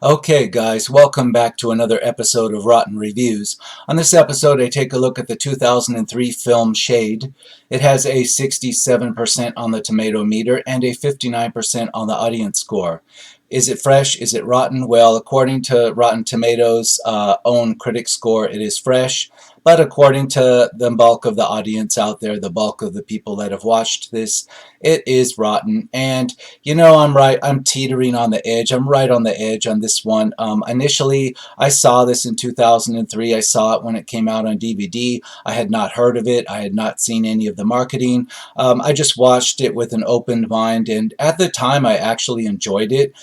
Okay, guys, welcome back to another episode of Rotten Reviews. On this episode, I take a look at the 2003 film Shade. It has a 67% on the tomato meter and a 59% on the audience score. Is it fresh? Is it rotten? Well, according to Rotten Tomatoes' own critic score, it is fresh. But according to the bulk of the audience out there, the bulk of the people that have watched this, it is rotten. And you know, I'm right. I'm teetering on the edge. I'm right on the edge on this one. Initially, I saw this in 2003. I saw it when it came out on DVD. I had not heard of it. I had not seen any of the marketing. I just watched it with an open mind, and at the time, I actually enjoyed it.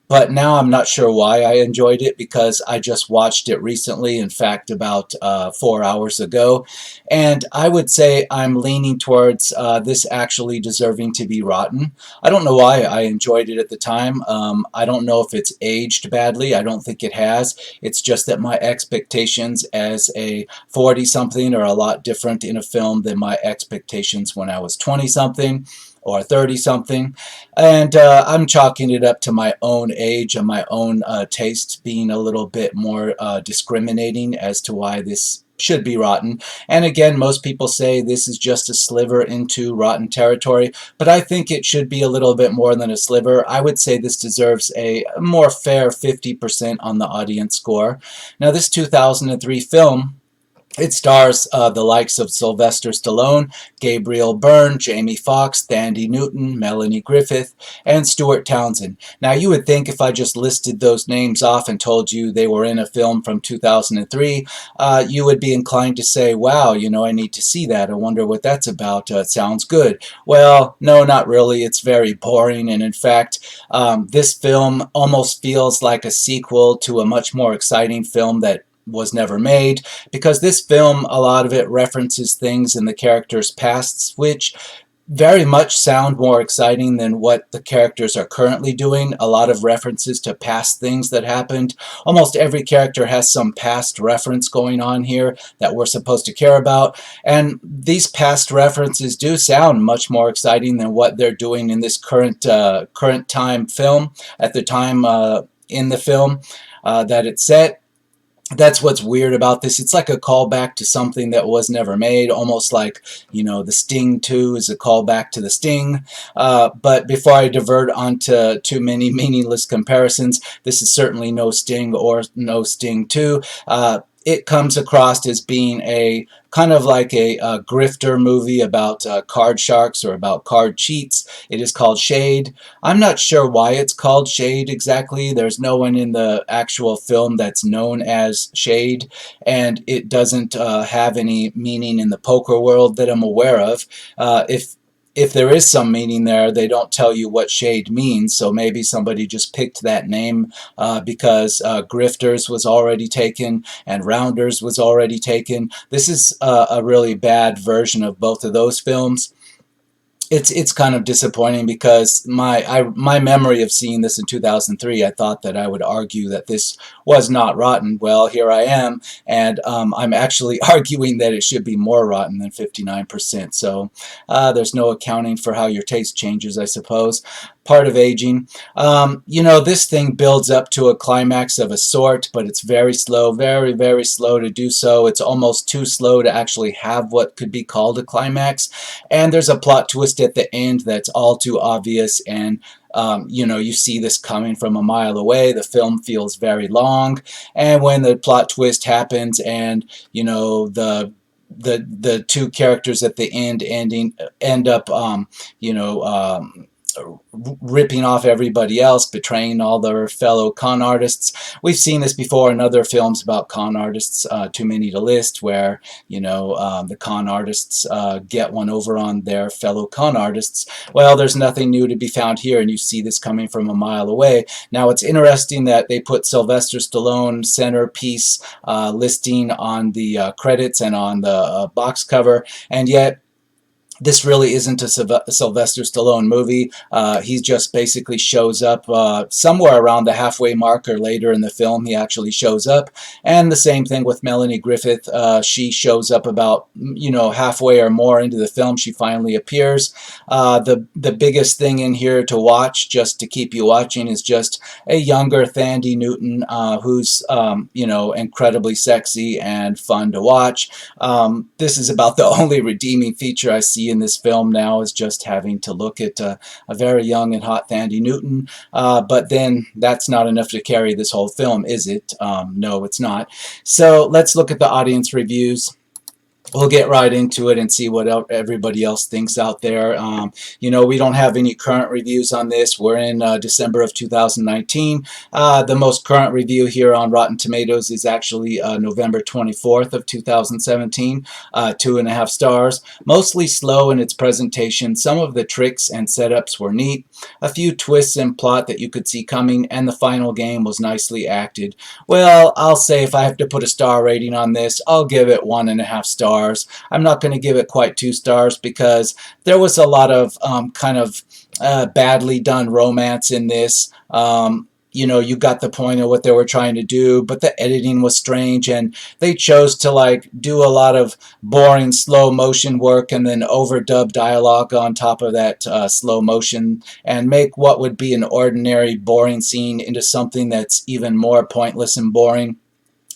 But now I'm not sure why I enjoyed it because I just watched it recently, in fact, about 4 hours ago. And I would say I'm leaning towards this actually deserving to be rotten. I don't know why I enjoyed it at the time. I don't know if it's aged badly. I don't think it has. It's just that my expectations as a 40-something are a lot different in a film than my expectations when I was 20-something or 30-something. And I'm chalking it up to my own age and my own taste being a little bit more discriminating as to why this should be rotten. And again, most people say this is just a sliver into rotten territory, but I think it should be a little bit more than a sliver. I would say this deserves a more fair 50% on the audience score. Now, this 2003 film, it stars the likes of Sylvester Stallone, Gabriel Byrne, Jamie Foxx, Thandie Newton, Melanie Griffith, and Stuart Townsend. Now, you would think if I just listed those names off and told you they were in a film from 2003, you would be inclined to say, wow, you know, I need to see that. I wonder what that's about. It sounds good. Well, no, not really. It's very boring, and in fact, this film almost feels like a sequel to a much more exciting film that was never made, because this film, a lot of it references things in the characters' pasts which very much sound more exciting than what the characters are currently doing. A lot of references to past things that happened. Almost every character has some past reference going on here that we're supposed to care about, and these past references do sound much more exciting than what they're doing in this current time film at the time in the film that it's set. That's what's weird about this. It's like a callback to something that was never made, almost like, you know, The Sting 2 is a callback to The Sting. But before I divert onto too many meaningless comparisons, this is certainly no Sting or no Sting 2. It comes across as being a kind of like a grifter movie about card sharks or about card cheats. It is called Shade. I'm not sure why it's called Shade exactly. There's no one in the actual film that's known as Shade, and it doesn't have any meaning in the poker world that I'm aware of. If there is some meaning there, they don't tell you what shade means, so maybe somebody just picked that name because Grifters was already taken and Rounders was already taken. This is a really bad version of both of those films. It's kind of disappointing because my memory of seeing this in 2003, I thought that I would argue that this was not rotten. Well, here I am, and I'm actually arguing that it should be more rotten than 59%. So there's no accounting for how your taste changes, I suppose. Part of aging. You know, this thing builds up to a climax of a sort, but it's very slow, very, very slow to do so. It's almost too slow to actually have what could be called a climax. And there's a plot twist at the end that's all too obvious, and you know, you see this coming from a mile away. The film feels very long, and when the plot twist happens and, you know, the two characters at the end up you know, ripping off everybody else, betraying all their fellow con artists. We've seen this before in other films about con artists, too many to list, where, you know, the con artists get one over on their fellow con artists. Well, there's nothing new to be found here, and you see this coming from a mile away. Now, it's interesting that they put Sylvester Stallone centerpiece listing on the credits and on the box cover, and yet This really isn't a Sylvester Stallone movie. He just basically shows up somewhere around the halfway mark or later in the film. He actually shows up. And the same thing with Melanie Griffith. She shows up about, halfway or more into the film. She finally appears. The biggest thing in here to watch, just to keep you watching, is just a younger Thandie Newton who's, incredibly sexy and fun to watch. This is about the only redeeming feature I see in this film now, is just having to look at a very young and hot Thandie Newton. But then that's not enough to carry this whole film, is it? No, it's not. So let's look at the audience reviews. We'll get right into it and see what everybody else thinks out there. We don't have any current reviews on this. We're in December of 2019. The most current review here on Rotten Tomatoes is actually November 24th of 2017. 2.5 stars. Mostly slow in its presentation. Some of the tricks and setups were neat. A few twists in plot that you could see coming, and the final game was nicely acted. Well, I'll say if I have to put a star rating on this, I'll give it 1.5 stars. I'm not going to give it quite 2 stars because there was a lot of badly done romance in this. You got the point of what they were trying to do, but the editing was strange, and they chose to do a lot of boring slow motion work and then overdub dialogue on top of that slow motion and make what would be an ordinary boring scene into something that's even more pointless and boring.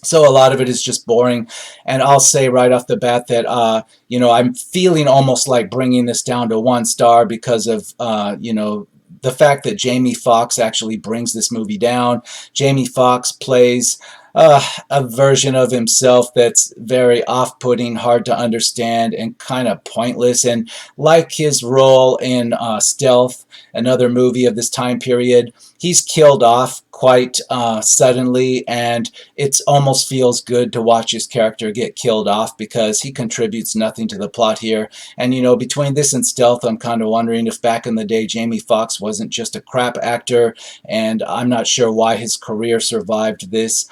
So a lot of it is just boring, and I'll say right off the bat that I'm feeling almost like bringing this down to 1 star because of the fact that Jamie Foxx actually brings this movie down. Jamie Foxx plays a version of himself that's very off-putting, hard to understand, and kind of pointless. And like his role in Stealth, another movie of this time period, he's killed off quite suddenly, and it almost feels good to watch his character get killed off because he contributes nothing to the plot here. And between this and Stealth, I'm kind of wondering if back in the day Jamie Foxx wasn't just a crap actor, and I'm not sure why his career survived this.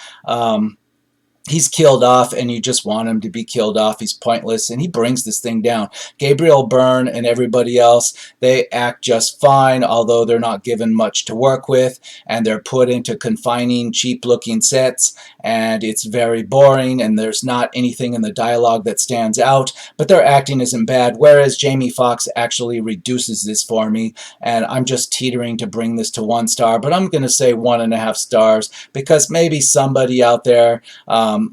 He's killed off, and you just want him to be killed off. He's pointless, and he brings this thing down. Gabriel Byrne and everybody else, they act just fine, although they're not given much to work with, and they're put into confining, cheap-looking sets, and it's very boring, and there's not anything in the dialogue that stands out, but their acting isn't bad, whereas Jamie Foxx actually reduces this for me, and I'm just teetering to bring this to 1 star, but I'm going to say 1.5 stars, because maybe somebody out there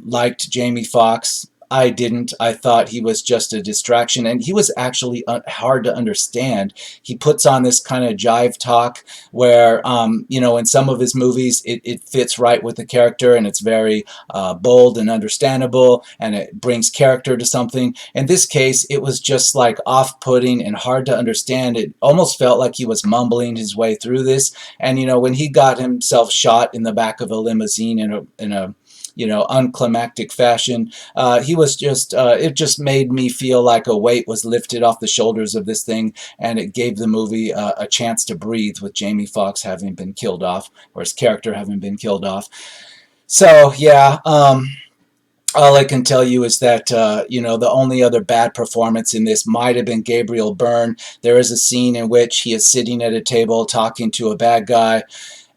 liked Jamie Foxx. I didn't. I thought he was just a distraction, and he was actually hard to understand. He puts on this kind of jive talk where, in some of his movies, it fits right with the character, and it's very bold and understandable, and it brings character to something. In this case, it was just off-putting and hard to understand. It almost felt like he was mumbling his way through this, and when he got himself shot in the back of a limousine in a unclimactic fashion. He was just, it just made me feel like a weight was lifted off the shoulders of this thing, and it gave the movie a chance to breathe with Jamie Foxx having been killed off, or his character having been killed off. So, yeah, all I can tell you is that, the only other bad performance in this might have been Gabriel Byrne. There is a scene in which he is sitting at a table talking to a bad guy,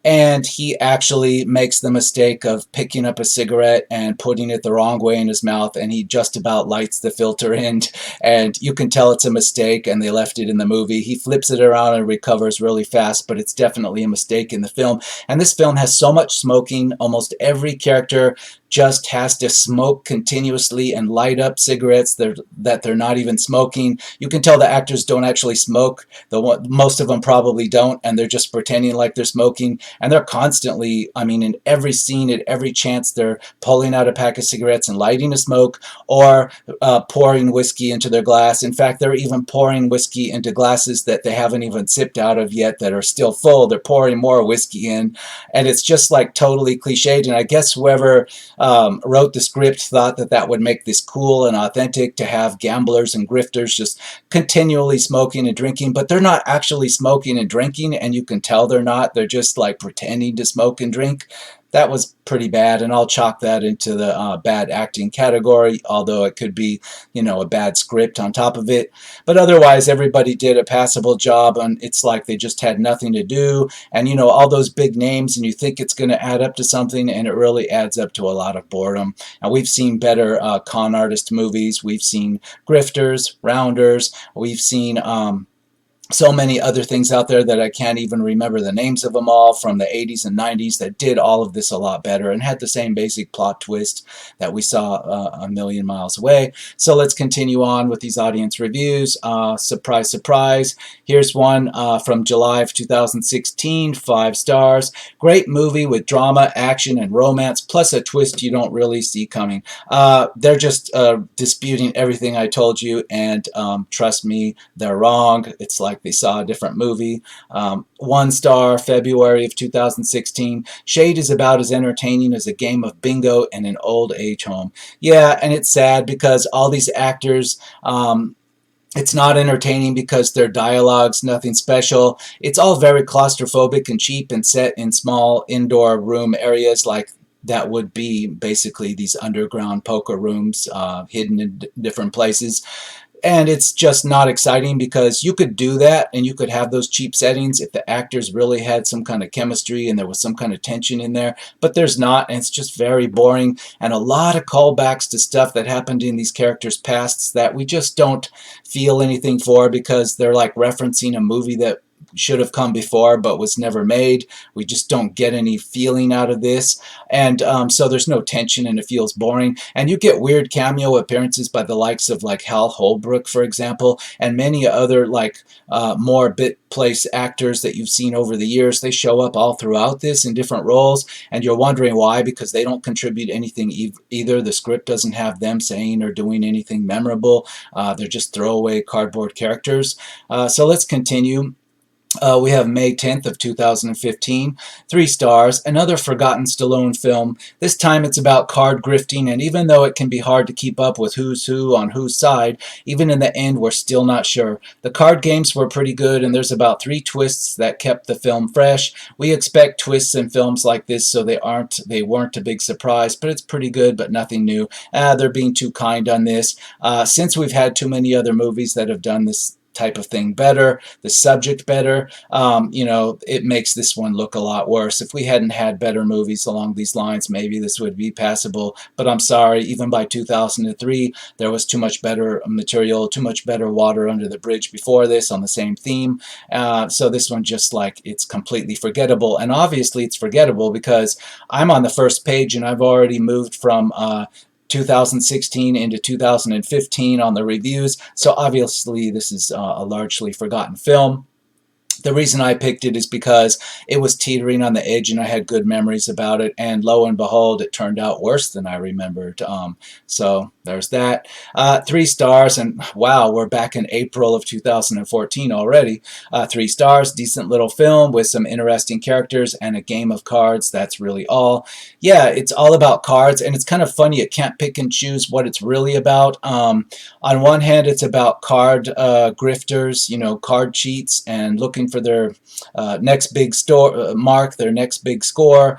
and he actually makes the mistake of picking up a cigarette and putting it the wrong way in his mouth, and he just about lights the filter end, and you can tell it's a mistake, and they left it in the movie. He flips it around and recovers really fast, but it's definitely a mistake in the film. And this film has so much smoking. Almost every character just has to smoke continuously and light up cigarettes that they're not even smoking. You can tell the actors don't actually smoke. Most of them probably don't, and they're just pretending like they're smoking. And they're constantly, in every scene, at every chance, they're pulling out a pack of cigarettes and lighting a smoke, or pouring whiskey into their glass. In fact, they're even pouring whiskey into glasses that they haven't even sipped out of yet that are still full. They're pouring more whiskey in, and it's just totally cliched. And I guess whoever wrote the script thought that would make this cool and authentic, to have gamblers and grifters just continually smoking and drinking, but they're not actually smoking and drinking, and you can tell they're not. They're just pretending to smoke and drink. that was pretty bad, and I'll chalk that into the bad acting category, although it could be, you know, a bad script on top of it. But otherwise, everybody did a passable job, and it's like they just had nothing to do, and, you know, all those big names, and you think it's going to add up to something, and it really adds up to a lot of boredom. And we've seen better con artist movies. We've seen grifters, rounders. We've seen so many other things out there that I can't even remember the names of them all, from the 80s and 90s, that did all of this a lot better and had the same basic plot twist that we saw a million miles away. So let's continue on with these audience reviews. Surprise, surprise. Here's one from July of 2016, 5 stars. Great movie with drama, action, and romance, plus a twist you don't really see coming. They're just disputing everything I told you, and trust me, they're wrong. It's like they saw a different movie. 1 star, February of 2016. Shade is about as entertaining as a game of bingo in an old age home. Yeah, and it's sad because all these actors, it's not entertaining because their dialogue's nothing special. It's all very claustrophobic and cheap and set in small indoor room areas, like that would be basically these underground poker rooms hidden in different places. And it's just not exciting, because you could do that and you could have those cheap settings if the actors really had some kind of chemistry and there was some kind of tension in there. But there's not, and it's just very boring, and a lot of callbacks to stuff that happened in these characters' pasts that we just don't feel anything for, because they're like referencing a movie that should have come before but was never made. We just don't get any feeling out of this, and so there's no tension and it feels boring. And you get weird cameo appearances by the likes of like Hal Holbrook, for example, and many other like more bit place actors that you've seen over the years. They show up all throughout this in different roles, and you're wondering why, because they don't contribute anything either. The script doesn't have them saying or doing anything memorable. They're just throwaway cardboard characters. So let's continue. We have May 10th of 2015, 3 stars, another forgotten Stallone film. This time it's about card grifting, and even though it can be hard to keep up with who's who on whose side, even in the end we're still not sure. The card games were pretty good, and there's about 3 twists that kept the film fresh. We expect twists in films like this, so they weren't a big surprise, but it's pretty good, but nothing new. They're being too kind on this. Since we've had too many other movies that have done this type of thing better, the subject better, you know, it makes this one look a lot worse. If we hadn't had better movies along these lines, maybe this would be passable, but I'm sorry, even by 2003, there was too much better material, too much better water under the bridge before this on the same theme. So this one, just like, it's completely forgettable, and obviously it's forgettable because I'm on the first page and I've already moved from 2016 into 2015 on the reviews, so obviously this is a largely forgotten film. The reason I picked it is because it was teetering on the edge and I had good memories about it, and lo and behold, it turned out worse than I remembered. So there's that. 3 stars, and wow, we're back in April of 2014 already. 3 stars, decent little film with some interesting characters and a game of cards. That's really all. Yeah, it's all about cards, and it's kind of funny. You can't pick and choose what it's really about. On one hand, it's about card grifters, you know, card cheats, and looking for their next big mark, their next big score,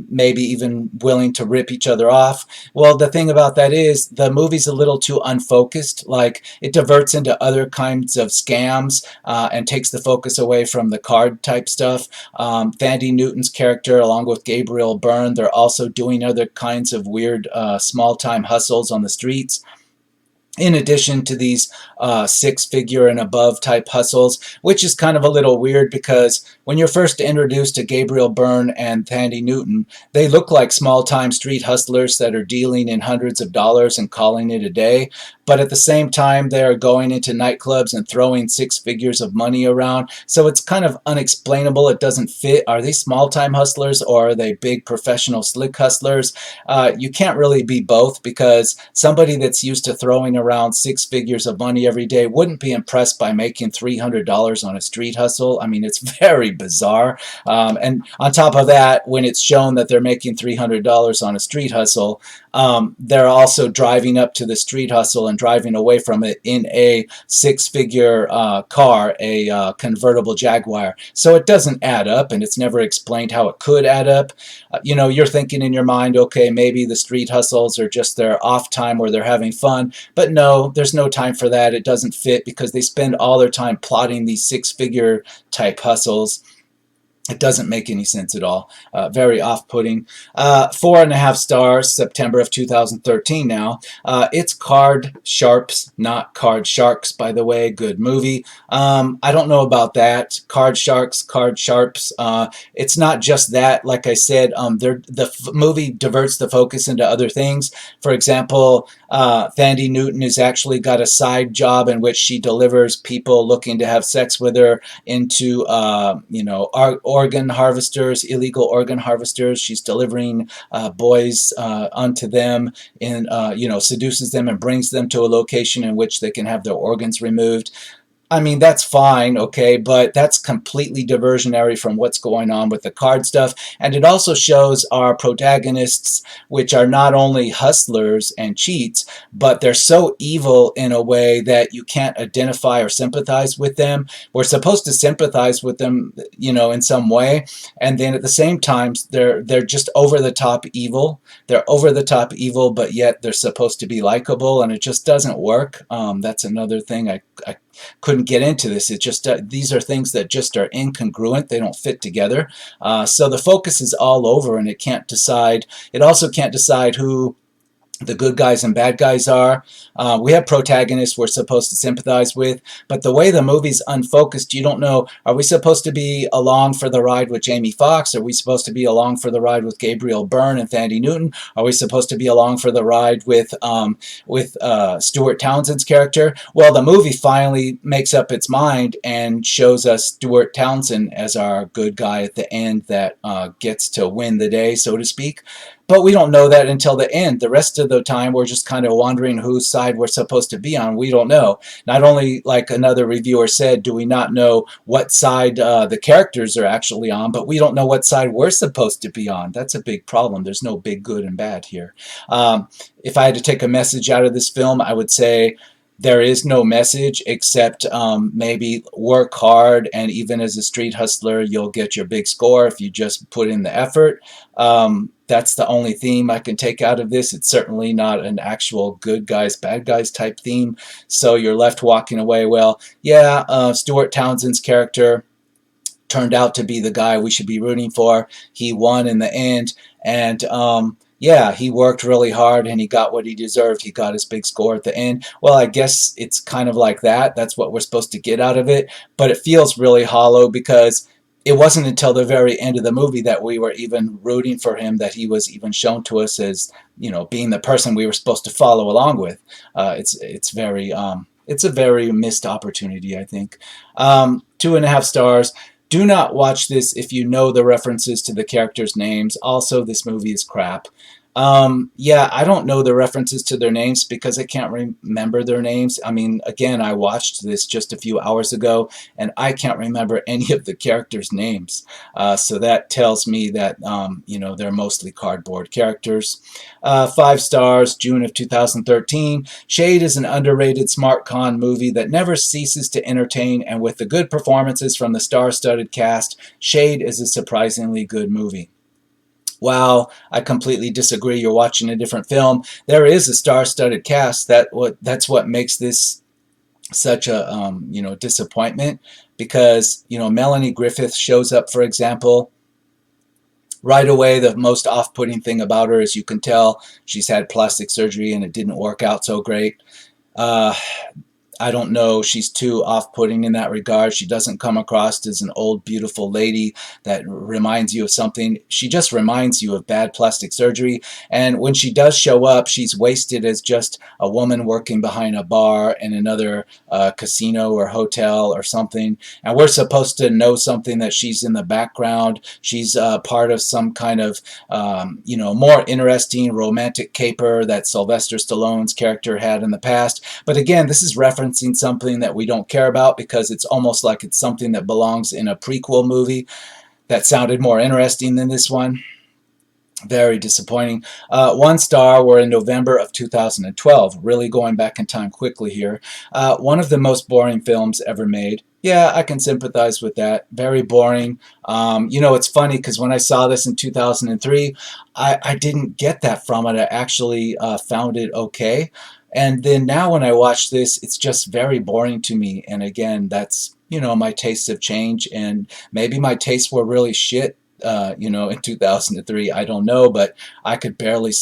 maybe even willing to rip each other off. Well, the thing about that is the movie's a little too unfocused. Like, it diverts into other kinds of scams and takes the focus away from the card type stuff. Thandie Newton's character, along with Gabriel Byrne, they're also doing other kinds of weird small-time hustles on the streets, in addition to these 6-figure and above type hustles, which is kind of a little weird because when you're first introduced to Gabriel Byrne and Thandie Newton, they look like small-time street hustlers that are dealing in hundreds of dollars and calling it a day. But at the same time, they're going into nightclubs and throwing 6 figures of money around. So it's kind of unexplainable. It doesn't fit. Are they small-time hustlers or are they big professional slick hustlers? You can't really be both, because somebody that's used to throwing around 6 figures of money every day wouldn't be impressed by making $300 on a street hustle. I mean, it's very bizarre. And on top of that, when it's shown that they're making $300 on a street hustle, They're also driving up to the street hustle and driving away from it in a six-figure car, a convertible Jaguar. So it doesn't add up, and it's never explained how it could add up. You're thinking in your mind, okay, maybe the street hustles are just their off time where they're having fun. But no, there's no time for that. It doesn't fit because they spend all their time plotting these six-figure type hustles. It doesn't make any sense at all. Very off-putting. 4.5 stars, September of 2013 now. It's Card Sharps, not Card Sharks, by the way. Good movie. I don't know about that. Card Sharks, Card Sharps. It's not just that. Like I said, the movie diverts the focus into other things. For example, Thandie Newton has actually got a side job in which she delivers people looking to have sex with her into, organ harvesters, illegal organ harvesters. She's delivering boys unto them and, seduces them and brings them to a location in which they can have their organs removed. I mean, that's fine, okay, but that's completely diversionary from what's going on with the card stuff. And it also shows our protagonists, which are not only hustlers and cheats, but they're so evil in a way that you can't identify or sympathize with them. We're supposed to sympathize with them, in some way. And then at the same time, they're just over-the-top evil. They're over-the-top evil, but yet they're supposed to be likable, and it just doesn't work. That's another thing I couldn't get into this. It just these are things that just are incongruent. They don't fit together. So the focus is all over, and it can't decide. It also can't decide who the good guys and bad guys are. We have protagonists we're supposed to sympathize with, but the way the movie's unfocused, you don't know, are we supposed to be along for the ride with Jamie Foxx? Are we supposed to be along for the ride with Gabriel Byrne and Thandie Newton? Are we supposed to be along for the ride with Stuart Townsend's character? Well, the movie finally makes up its mind and shows us Stuart Townsend as our good guy at the end that gets to win the day, so to speak. But we don't know that until the end. The rest of the time, we're just kind of wondering whose side we're supposed to be on. We don't know. Not only, like another reviewer said, do we not know what side the characters are actually on, but we don't know what side we're supposed to be on. That's a big problem. There's no big good and bad here. If I had to take a message out of this film, I would say there is no message except maybe work hard, and even as a street hustler, you'll get your big score if you just put in the effort. That's the only theme I can take out of this. It's certainly not an actual good guys, bad guys type theme. So you're left walking away, well, yeah, Stuart Townsend's character turned out to be the guy we should be rooting for. He won in the end, and yeah, he worked really hard and he got what he deserved. He got his big score at the end. Well, I guess it's kind of like that. That's what we're supposed to get out of it. But it feels really hollow because it wasn't until the very end of the movie that we were even rooting for him, that he was even shown to us as, being the person we were supposed to follow along with. It's a very missed opportunity, I think. 2.5 stars. Do not watch this if you know the references to the characters' names. Also, this movie is crap. Yeah, I don't know the references to their names because I can't remember their names. I mean, again, I watched this just a few hours ago, and I can't remember any of the characters' names. So that tells me that, they're mostly cardboard characters. 5 stars, June of 2013. Shade is an underrated smart con movie that never ceases to entertain, and with the good performances from the star-studded cast, Shade is a surprisingly good movie. Wow, I completely disagree. You're watching a different film. There is a star-studded cast. That's what makes this such a disappointment, because Melanie Griffith shows up, for example. Right away, the most off-putting thing about her is you can tell she's had plastic surgery and it didn't work out so great. I don't know, she's too off-putting in that regard. She doesn't come across as an old, beautiful lady that reminds you of something. She just reminds you of bad plastic surgery. And when she does show up, she's wasted as just a woman working behind a bar in another casino or hotel or something. And we're supposed to know something, that she's in the background. She's part of some kind of, more interesting romantic caper that Sylvester Stallone's character had in the past. But again, this is referencing something that we don't care about, because it's almost like it's something that belongs in a prequel movie that sounded more interesting than this one. Very disappointing. 1 star were in November of 2012. Really going back in time quickly here. One of the most boring films ever made. Yeah, I can sympathize with that. Very boring. It's funny because when I saw this in 2003, I didn't get that from it. I actually found it okay. And then now when I watch this, it's just very boring to me. And again, that's, my tastes have changed, and maybe my tastes were really shit in 2003. I don't know, but I could barely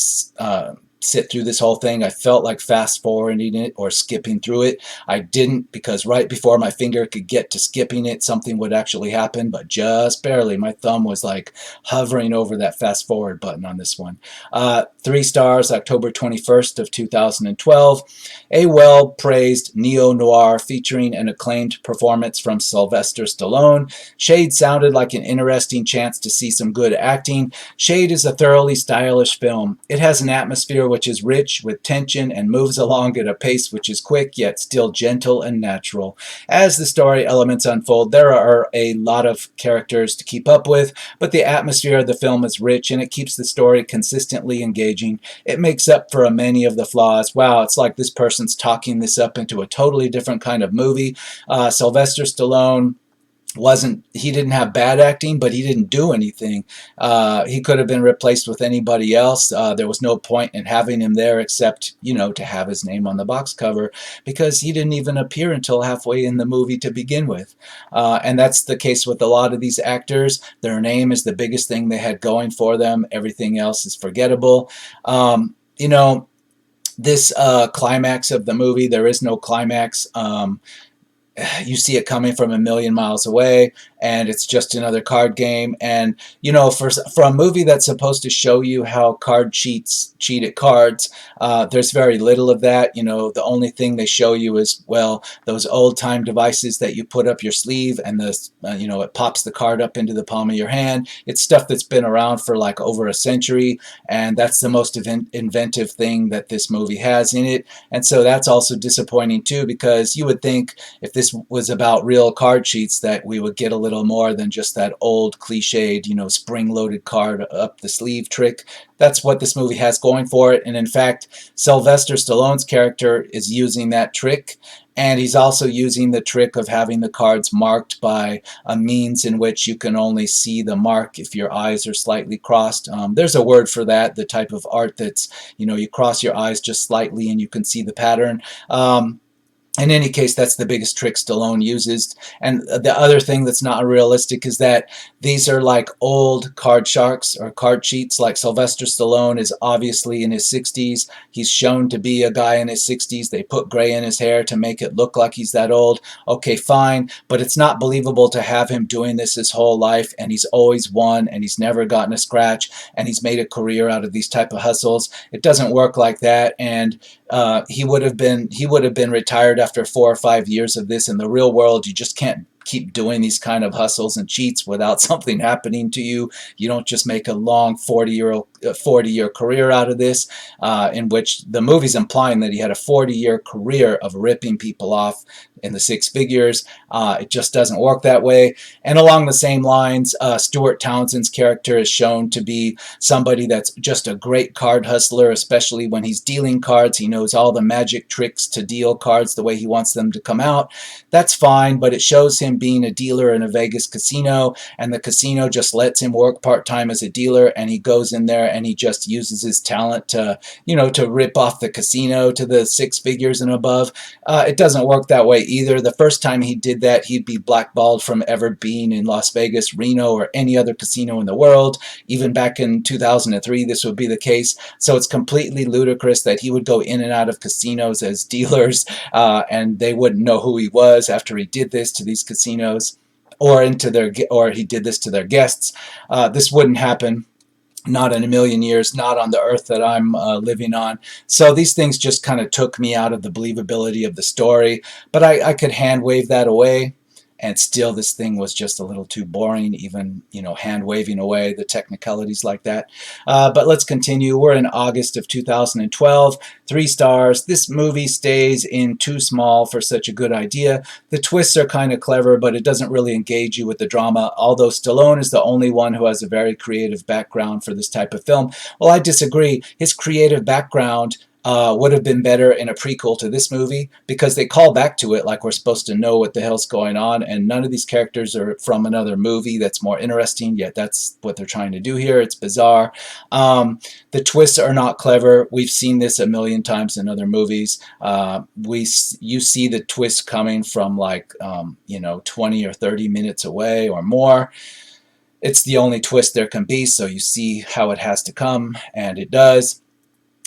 sit through this whole thing. I felt like fast forwarding it or skipping through it. I didn't, because right before my finger could get to skipping it, something would actually happen, but just barely. My thumb was like hovering over that fast forward button on this one. 3 stars, October 21st of 2012. A well-praised neo-noir featuring an acclaimed performance from Sylvester Stallone. Shade sounded like an interesting chance to see some good acting. Shade is a thoroughly stylish film. It has an atmosphere which is rich with tension and moves along at a pace which is quick yet still gentle and natural. As the story elements unfold, there are a lot of characters to keep up with, but the atmosphere of the film is rich and it keeps the story consistently engaging. It makes up for many of the flaws. Wow, it's like this person's talking this up into a totally different kind of movie. Sylvester Stallone he didn't have bad acting, but he didn't do anything. He could have been replaced with anybody else. There was no point in having him there except, to have his name on the box cover, because he didn't even appear until halfway in the movie to begin with. And that's the case with a lot of these actors. Their name is the biggest thing they had going for them. Everything else is forgettable. This climax of the movie, there is no climax. You see it coming from a million miles away, and it's just another card game. And for a movie that's supposed to show you how card cheats cheat at cards, there's very little of that. The only thing they show you is, well, those old time devices that you put up your sleeve, and it pops the card up into the palm of your hand. It's stuff that's been around for like over a century, and that's the most inventive thing that this movie has in it. And so that's also disappointing too, because you would think if this was about real card cheats that we would get a little more than just that old cliched, spring-loaded card up the sleeve trick. That's what this movie has going for it. And in fact, Sylvester Stallone's character is using that trick, and he's also using the trick of having the cards marked by a means in which you can only see the mark if your eyes are slightly crossed. There's a word for that, the type of art that's, you cross your eyes just slightly and you can see the pattern. In any case, that's the biggest trick Stallone uses. And the other thing that's not realistic is that these are like old card sharks or card cheats. Like Sylvester Stallone is obviously in his 60s. He's shown to be a guy in his 60s. They put gray in his hair to make it look like he's that old. Okay, fine. But it's not believable to have him doing this his whole life, and he's always won, and he's never gotten a scratch, and he's made a career out of these type of hustles. It doesn't work like that. And he would have been retired after 4 or 5 years of this. In the real world, you just can't keep doing these kind of hustles and cheats without something happening to you. You don't just make a long 40-year career out of this, in which the movie's implying that he had a 40-year career of ripping people off in the six figures. It just doesn't work that way. And along the same lines, Stuart Townsend's character is shown to be somebody that's just a great card hustler, especially when he's dealing cards. He knows all the magic tricks to deal cards the way he wants them to come out. That's fine, but it shows him being a dealer in a Vegas casino, and the casino just lets him work part-time as a dealer, and he goes in there and he just uses his talent to, to rip off the casino to the six figures and above. It doesn't work that way either. The first time he did that, he'd be blackballed from ever being in Las Vegas, Reno, or any other casino in the world. Even back in 2003, this would be the case. So it's completely ludicrous that he would go in and out of casinos as dealers, and they wouldn't know who he was after he did this to these casinos, or he did this to their guests. This wouldn't happen. Not in a million years, not on the earth that I'm living on. So these things just kind of took me out of the believability of the story. But I could hand wave that away. and still this thing was just a little too boring, even, hand waving away the technicalities like that. But let's continue. We're in August of 2012. 3 stars. This movie stays in too small for such a good idea. The twists are kind of clever, but it doesn't really engage you with the drama, although Stallone is the only one who has a very creative background for this type of film. Well, I disagree. His creative background would have been better in a prequel to this movie, because they call back to it like we're supposed to know what the hell's going on, and none of these characters are from another movie that's more interesting, yet that's what they're trying to do here. It's bizarre. The twists are not clever. We've seen this a million times in other movies. You see the twist coming from 20 or 30 minutes away or more. It's the only twist there can be, so you see how it has to come, and it does.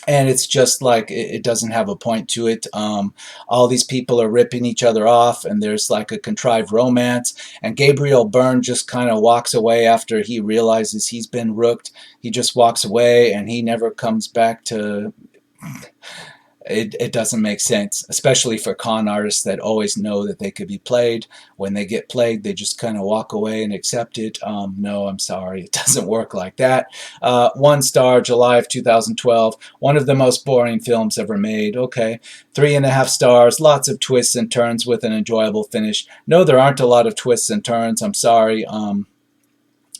And it's just like, it doesn't have a point to it. All these people are ripping each other off, and there's like a contrived romance. And Gabriel Byrne just kind of walks away after he realizes he's been rooked. He just walks away, and he never comes back to... It doesn't make sense, especially for con artists that always know that they could be played. When they get played, they just kind of walk away and accept it. No, I'm sorry. It doesn't work like that. 1 star, July of 2012. One of the most boring films ever made. Okay. 3.5 stars. Lots of twists and turns with an enjoyable finish. No, there aren't a lot of twists and turns. I'm sorry.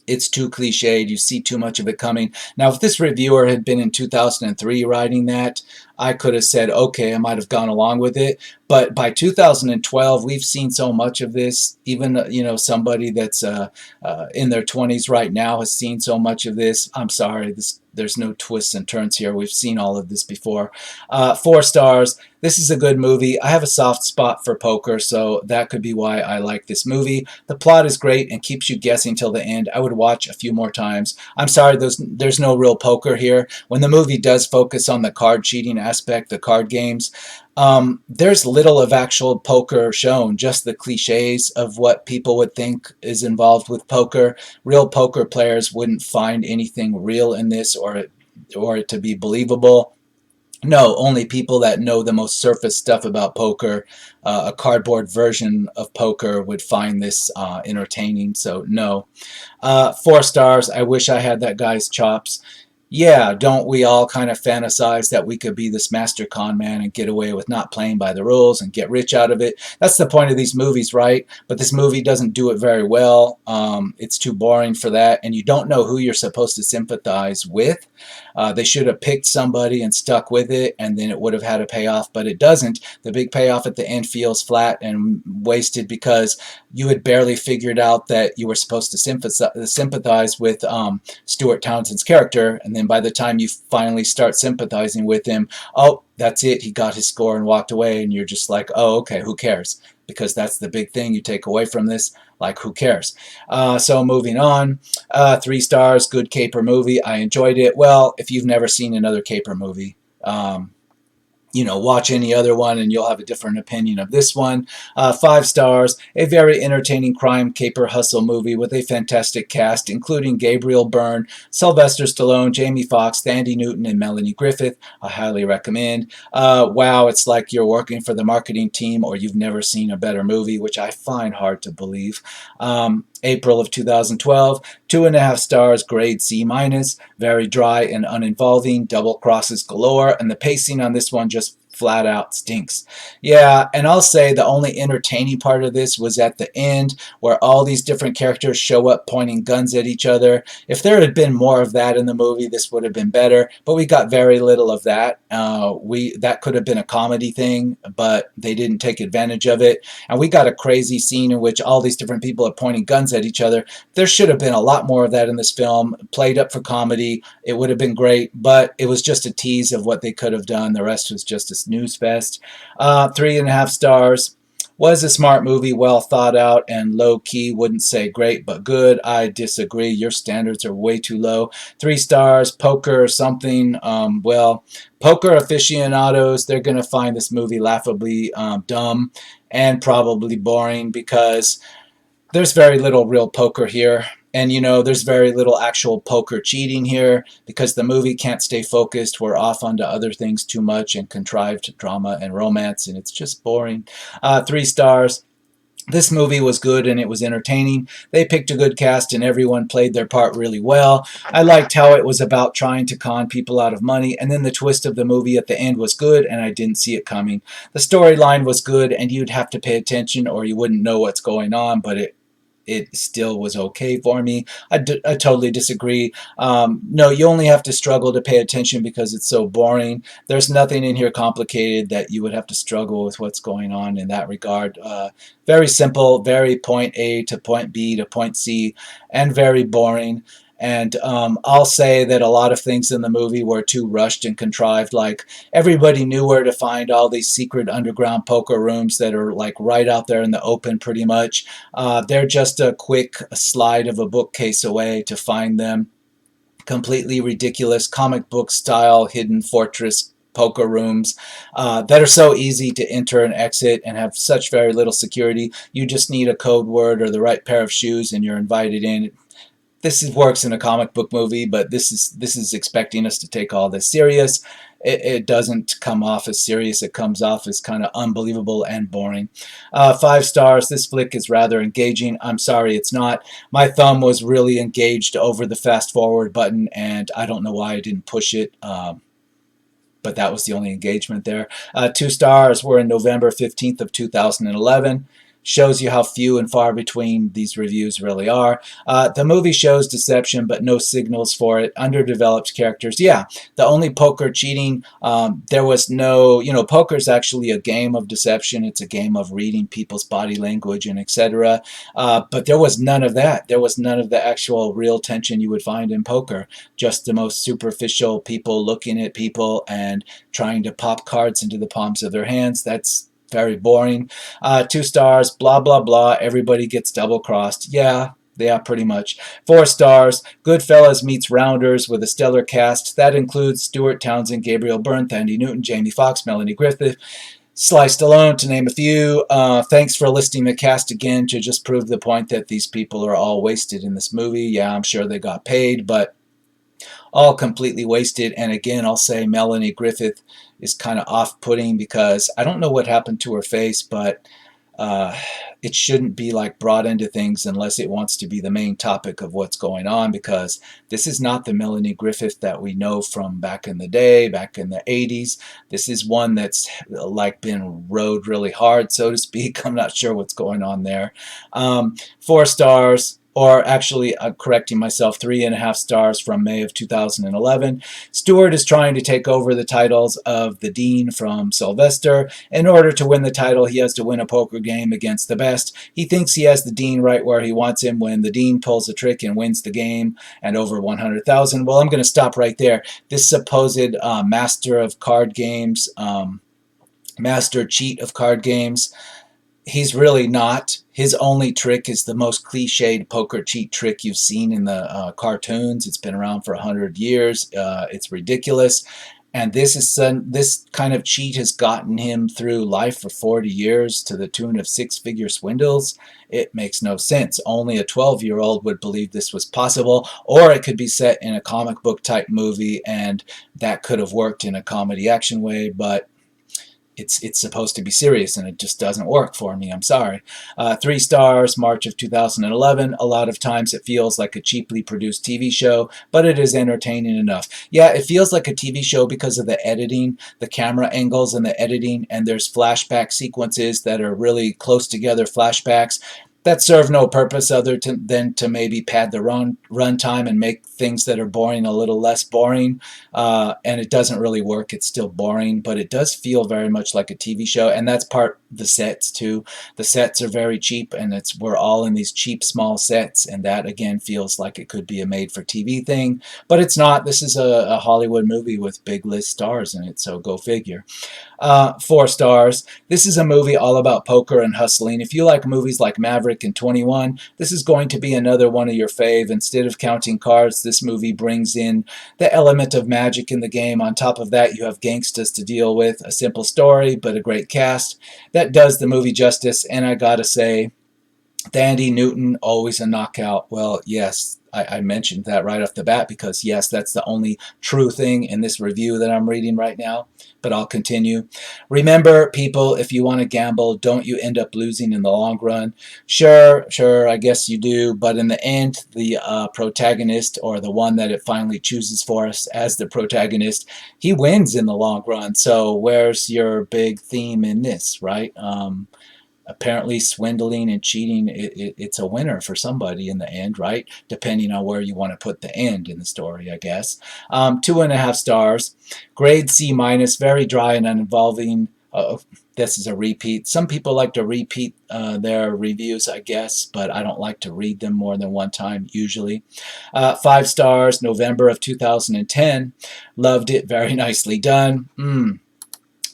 It's too cliched. You see too much of it coming. Now, if this reviewer had been in 2003 writing that, I could have said, okay, I might have gone along with it. But by 2012, we've seen so much of this. Even, somebody that's in their 20s right now has seen so much of this. I'm sorry, there's no twists and turns here. We've seen all of this before. 4 stars. This is a good movie. I have a soft spot for poker, so that could be why I like this movie. The plot is great and keeps you guessing till the end. I would watch a few more times. I'm sorry, there's no real poker here. When the movie does focus on the card cheating aspect, the card games, there's little of actual poker shown, just the cliches of what people would think is involved with poker. Real poker players wouldn't find anything real in this or it to be believable. No, only people that know the most surface stuff about poker, a cardboard version of poker, would find this entertaining. So no. 4 stars. I wish I had that guy's chops. Yeah, don't we all kind of fantasize that we could be this master con man and get away with not playing by the rules and get rich out of it? That's the point of these movies, right? But this movie doesn't do it very well. It's too boring for that, and you don't know who you're supposed to sympathize with. They should have picked somebody and stuck with it, and then it would have had a payoff, but it doesn't. The big payoff at the end feels flat and wasted because you had barely figured out that you were supposed to sympathize with Stuart Townsend's character, and then by the time you finally start sympathizing with him, oh, that's it, he got his score and walked away, and you're just like, oh, okay, who cares? Because that's the big thing you take away from this, like, who cares? So moving on, 3 stars, good caper movie, I enjoyed it. Well, if you've never seen another caper movie, watch any other one and you'll have a different opinion of this one. 5 stars, a very entertaining crime caper hustle movie with a fantastic cast, including Gabriel Byrne, Sylvester Stallone, Jamie Foxx, Thandie Newton, and Melanie Griffith. I highly recommend. Wow, it's like you're working for the marketing team or you've never seen a better movie, which I find hard to believe. April of 2012, 2.5 stars, grade C-, very dry and uninvolving, double crosses galore, and the pacing on this one just flat out stinks. Yeah, and I'll say the only entertaining part of this was at the end where all these different characters show up pointing guns at each other. If there had been more of that in the movie, this would have been better, but we got very little of that. That could have been a comedy thing, but they didn't take advantage of it. And we got a crazy scene in which all these different people are pointing guns at each other. There should have been a lot more of that in this film, played up for comedy. It would have been great, but it was just a tease of what they could have done. The rest was just a snooze fest. 3.5 stars. Was a smart movie, well thought out and low key. Wouldn't say great, but good. I disagree. Your standards are way too low. 3 stars. Poker or something. Well, poker aficionados, they're going to find this movie laughably dumb and probably boring because there's very little real poker here. And, there's very little actual poker cheating here because the movie can't stay focused. We're off onto other things too much and contrived drama and romance, and it's just boring. 3 stars. This movie was good and it was entertaining. They picked a good cast and everyone played their part really well. I liked how it was about trying to con people out of money, and then the twist of the movie at the end was good and I didn't see it coming. The storyline was good and you'd have to pay attention or you wouldn't know what's going on, but it still was okay for me. I totally disagree. No, you only have to struggle to pay attention because it's so boring. There's nothing in here complicated that you would have to struggle with what's going on in that regard. Very simple, very point A to point B to point C, and very boring. And I'll say that a lot of things in the movie were too rushed and contrived. Like, everybody knew where to find all these secret underground poker rooms that are like right out there in the open pretty much. They're just a quick slide of a bookcase away to find them. Completely ridiculous comic book style hidden fortress poker rooms that are so easy to enter and exit and have such very little security. You just need a code word or the right pair of shoes and you're invited in. Works in a comic book movie, but this is expecting us to take all this serious. It doesn't come off as serious. It comes off as kind of unbelievable and boring. 5 stars. This flick is rather engaging. I'm sorry it's not. My thumb was really engaged over the fast forward button, and I don't know why I didn't push it. But that was the only engagement there. 2 stars. We're in November 15th of 2011. Shows you how few and far between these reviews really are. The movie shows deception, but no signals for it. Underdeveloped characters. Yeah, the only poker cheating, there was no, poker is actually a game of deception. It's a game of reading people's body language and etc. But there was none of that. There was none of the actual real tension you would find in poker. Just the most superficial people looking at people and trying to pop cards into the palms of their hands. That's very boring. 2 stars, blah, blah, blah. Everybody gets double-crossed. Yeah, pretty much. 4 stars, Goodfellas meets Rounders with a stellar cast. That includes Stuart Townsend, Gabriel Byrne, Thandie Newton, Jamie Foxx, Melanie Griffith, Sly Stallone, to name a few. Thanks for listing the cast again to just prove the point that these people are all wasted in this movie. Yeah, I'm sure they got paid, but all completely wasted. And again, I'll say Melanie Griffith is kind of off-putting because I don't know what happened to her face, but it shouldn't be like brought into things unless it wants to be the main topic of what's going on, because this is not the Melanie Griffith that we know from back in the day, back in the 80s. This is one that's like been rode really hard, so to speak. I'm not sure what's going on there. 4 stars. Or actually, correcting myself, 3.5 stars from May of 2011. Stewart is trying to take over the titles of the Dean from Sylvester. In order to win the title, he has to win a poker game against the best. He thinks he has the Dean right where he wants him when the Dean pulls a trick and wins the game and over 100,000. Well, I'm going to stop right there. This supposed master of card games, master cheat of card games, he's really not. His only trick is the most cliched poker cheat trick you've seen in the cartoons. It's been around for 100 years. It's ridiculous. And this kind of cheat has gotten him through life for 40 years to the tune of 6-figure swindles. It makes no sense. Only a 12-year-old would believe this was possible, or it could be set in a comic book type movie, and that could have worked in a comedy action way, but it's supposed to be serious, and it just doesn't work for me. I'm sorry. 3 stars, March of 2011. A lot of times it feels like a cheaply produced TV show, but it is entertaining enough. Yeah, it feels like a TV show because of the editing, the camera angles and the editing, and there's flashback sequences that are really close together flashbacks that serve no purpose other than to maybe pad the run time and make things that are boring a little less boring. And it doesn't really work. It's still boring, but it does feel very much like a TV show. And that's part the sets too. The sets are very cheap, and we're all in these cheap small sets, and that again feels like it could be a made-for-TV thing, but it's not. This is a Hollywood movie with big list stars in it, so go figure. 4 stars. This is a movie all about poker and hustling. If you like movies like Maverick and 21, this is going to be another one of your fave. Instead of counting cards, this movie brings in the element of magic in the game. On top of that, you have gangsters to deal with, a simple story, but a great cast. That does the movie justice, and I gotta say, Thandie Newton, always a knockout. Well, yes, I mentioned that right off the bat because, yes, that's the only true thing in this review that I'm reading right now, but I'll continue. Remember, people, if you want to gamble, don't you end up losing in the long run? Sure, I guess you do, but in the end, the protagonist, or the one that it finally chooses for us as the protagonist, he wins in the long run. So where's your big theme in this, right? Apparently swindling and cheating, it's a winner for somebody in the end, right? Depending on where you want to put the end in the story, I guess. 2.5 stars. Grade C minus, very dry and uninvolving. This is a repeat. Some people like to repeat their reviews, I guess, but I don't like to read them more than one time usually. 5 stars, November of 2010. Loved it, very nicely done.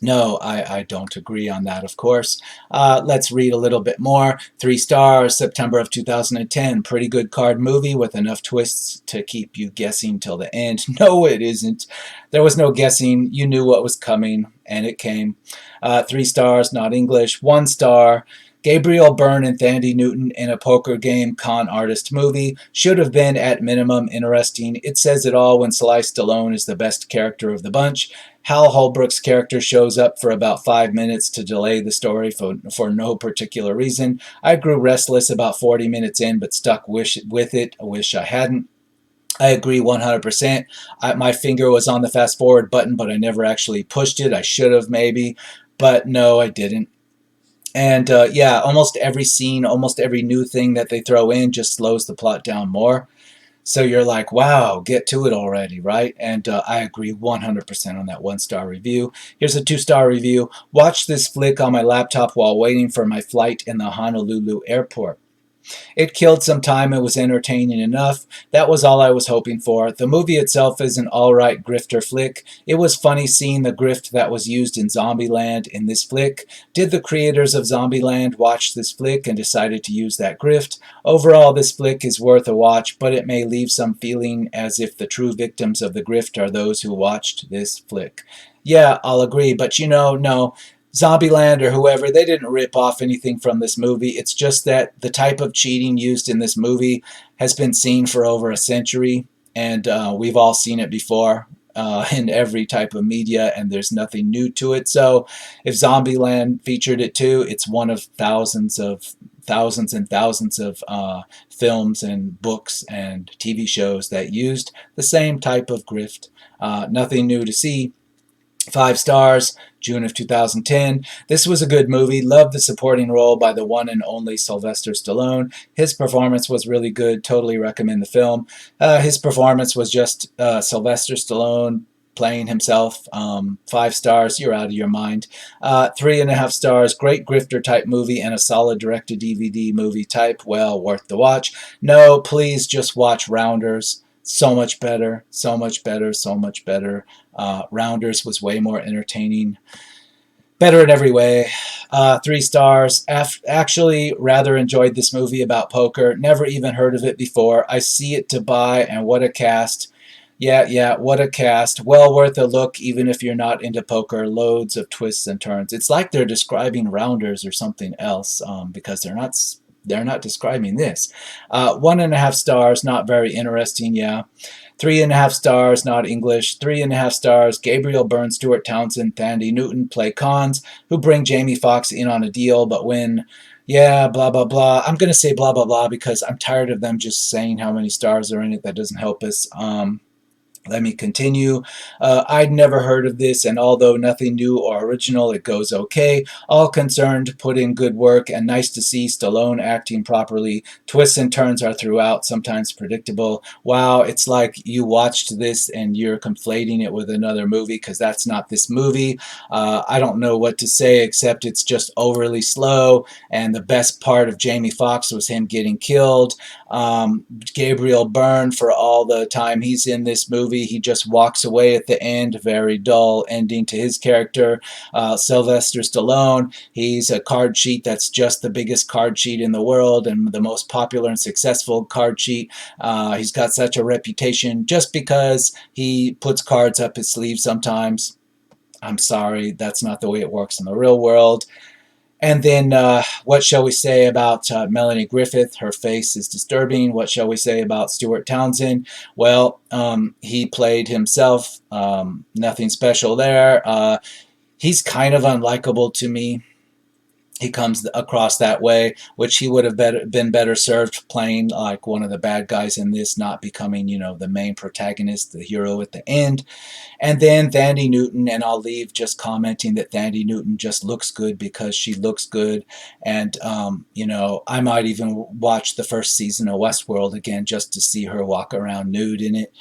No, I don't agree on that, of course. Let's read a little bit more. 3 stars, September of 2010. Pretty good card movie with enough twists to keep you guessing till the end. No, it isn't. There was no guessing. You knew what was coming, and it came. 3 stars, not English. 1 star. Gabriel Byrne and Thandie Newton in a poker game con artist movie. Should have been, at minimum, interesting. It says it all when Sly Stallone is the best character of the bunch. Hal Holbrook's character shows up for about 5 minutes to delay the story for no particular reason. I grew restless about 40 minutes in, but stuck with it. I wish I hadn't. I agree 100%. My finger was on the fast forward button, but I never actually pushed it. I should have, maybe, but no, I didn't. And yeah, almost every scene, almost every new thing that they throw in just slows the plot down more. So you're like, wow, get to it already, right? And I agree 100% on that 1 star review. Here's a 2 star review. Watch this flick on my laptop while waiting for my flight in the Honolulu airport. It killed some time and was entertaining enough. That was all I was hoping for. The movie itself is an alright grifter flick. It was funny seeing the grift that was used in Zombieland in this flick. Did the creators of Zombieland watch this flick and decided to use that grift? Overall, this flick is worth a watch, but it may leave some feeling as if the true victims of the grift are those who watched this flick. Yeah, I'll agree, but no. Zombieland or whoever, they didn't rip off anything from this movie. It's just that the type of cheating used in this movie has been seen for over a century, and we've all seen it before in every type of media, and there's nothing new to it. So if Zombieland featured it too, it's one of thousands and thousands of films and books and TV shows that used the same type of grift. Nothing new to see. 5 stars, June of 2010. This was a good movie. Loved the supporting role by the one and only Sylvester Stallone. His performance was really good. Totally recommend the film. His performance was just Sylvester Stallone playing himself. 5 stars, you're out of your mind. 3.5 stars, great grifter type movie and a solid direct-to-DVD movie type. Well, worth the watch. No, please just watch Rounders. So much better, so much better, so much better. Rounders was way more entertaining. Better in every way. 3 stars. Actually, rather enjoyed this movie about poker. Never even heard of it before. I see it to buy, and what a cast. Yeah, what a cast. Well worth a look, even if you're not into poker. Loads of twists and turns. It's like they're describing Rounders or something else, because they're not describing this. 1.5 stars, not very interesting, yeah. 3.5 stars, not English. 3.5 stars, Gabriel Byrne, Stuart Townsend, Thandie Newton play cons who bring Jamie Foxx in on a deal, but when, yeah, blah, blah, blah. I'm going to say blah, blah, blah because I'm tired of them just saying how many stars are in it. That doesn't help us. Let me continue. I'd never heard of this, and although nothing new or original, it goes okay. All concerned put in good work, and nice to see Stallone acting properly. Twists and turns are throughout, sometimes predictable. Wow, it's like you watched this and you're conflating it with another movie, because that's not this movie. I don't know what to say, except it's just overly slow, and the best part of Jamie Foxx was him getting killed. Gabriel Byrne, for all the time he's in this movie, he just walks away at the end. Very dull ending to his character. Sylvester Stallone, he's a card cheat that's just the biggest card cheat in the world and the most popular and successful card cheat. He's got such a reputation just because he puts cards up his sleeve sometimes. I'm sorry, that's not the way it works in the real world. And then, what shall we say about Melanie Griffith? Her face is disturbing. What shall we say about Stuart Townsend? Well, he played himself. Nothing special there. He's kind of unlikable to me. He comes across that way, which he would have been better served playing like one of the bad guys in this, not becoming, the main protagonist, the hero at the end. And then Thandie Newton, and I'll leave just commenting that Thandie Newton just looks good because she looks good. And, I might even watch the first season of Westworld again just to see her walk around nude in it.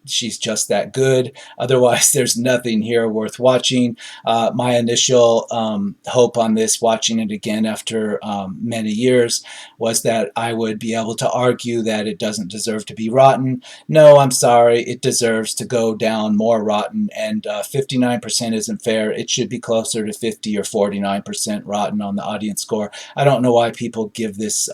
She's just that good. Otherwise, there's nothing here worth watching. My initial hope on this, watching it again after many years, was that I would be able to argue that it doesn't deserve to be rotten. No, I'm sorry, it deserves to go down more rotten, and 59% isn't fair. It should be closer to 50 or 49% rotten on the audience score. I don't know why people give this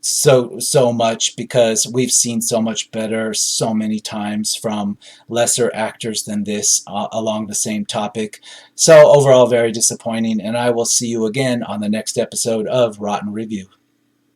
so much, because we've seen so much better so many times from lesser actors than this along the same topic. So overall, very disappointing, and I will see you again on the next episode of Rotten Review.